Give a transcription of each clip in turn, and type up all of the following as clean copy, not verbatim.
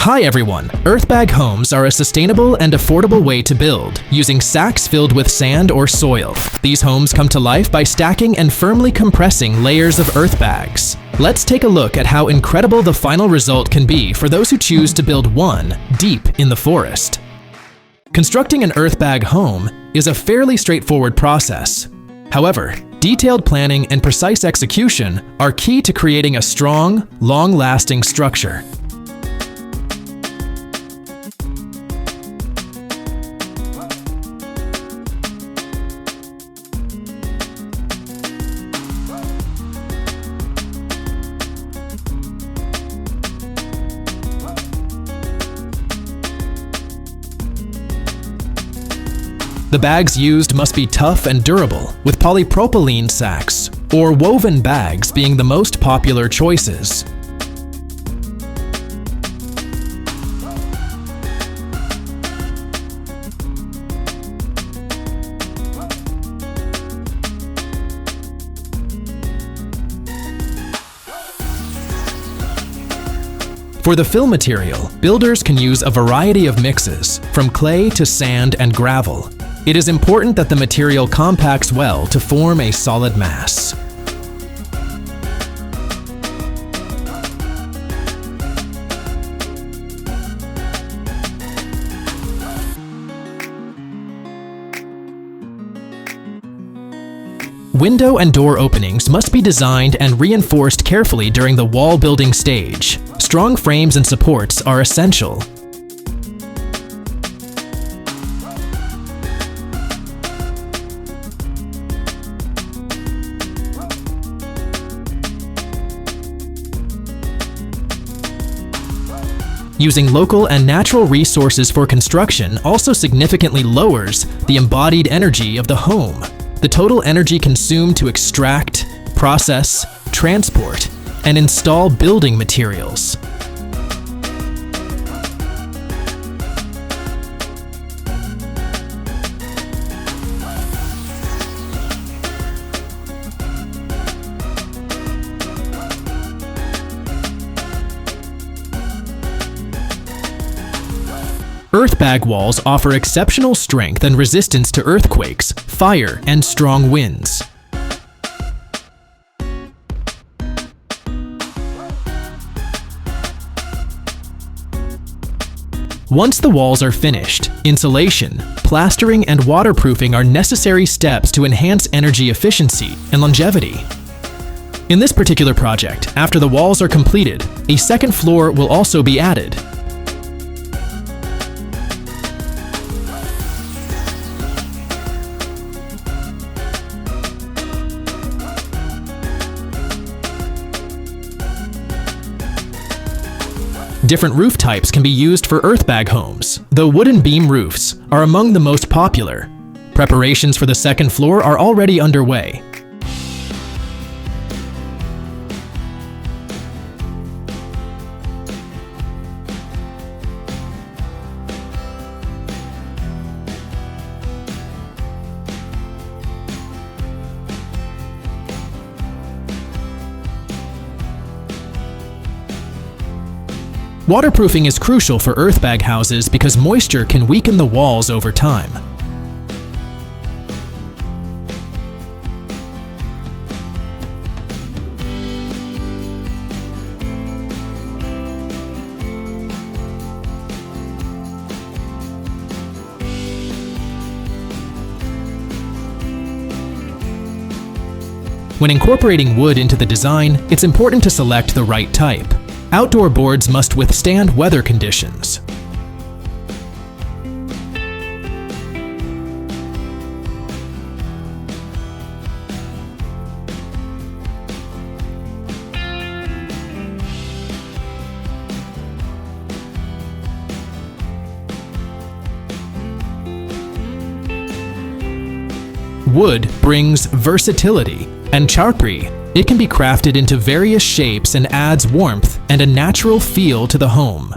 Hi everyone! Earthbag homes are a sustainable and affordable way to build, using sacks filled with sand or soil. These homes come to life by stacking and firmly compressing layers of earth bags. Let's take a look at how incredible the final result can be for those who choose to build one deep in the forest. Constructing an earthbag home is a fairly straightforward process. However, detailed planning and precise execution are key to creating a strong, long-lasting structure. The bags used must be tough and durable, with polypropylene sacks or woven bags being the most popular choices. For the fill material, builders can use a variety of mixes, from clay to sand and gravel. It is important that the material compacts well to form a solid mass. Window and door openings must be designed and reinforced carefully during the wall building stage. Strong frames and supports are essential. Using local and natural resources for construction also significantly lowers the embodied energy of the home. The total energy consumed to extract, process, transport, and install building materials. Earthbag walls offer exceptional strength and resistance to earthquakes, fire, and strong winds. Once the walls are finished, insulation, plastering, and waterproofing are necessary steps to enhance energy efficiency and longevity. In this particular project, after the walls are completed, a second floor will also be added. Different roof types can be used for earthbag homes, though wooden beam roofs are among the most popular. Preparations for the second floor are already underway. Waterproofing is crucial for earthbag houses because moisture can weaken the walls over time. When incorporating wood into the design, it's important to select the right type. Outdoor boards must withstand weather conditions. Wood brings versatility, and charpy. It can be crafted into various shapes and adds warmth and a natural feel to the home.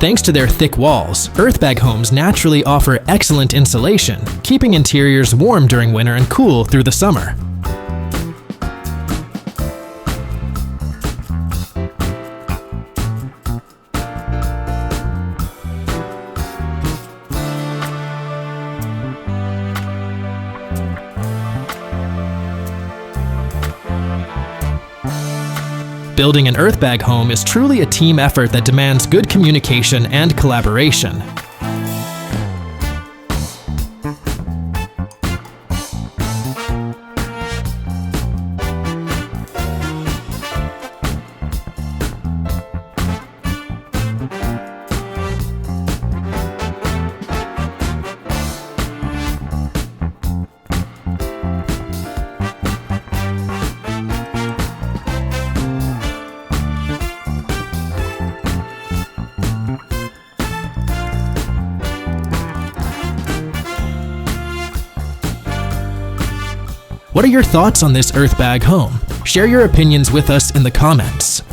Thanks to their thick walls, Earthbag homes naturally offer excellent insulation, keeping interiors warm during winter and cool through the summer. Building an Earthbag home is truly a team effort that demands good communication and collaboration. What are your thoughts on this Earthbag home? Share your opinions with us in the comments.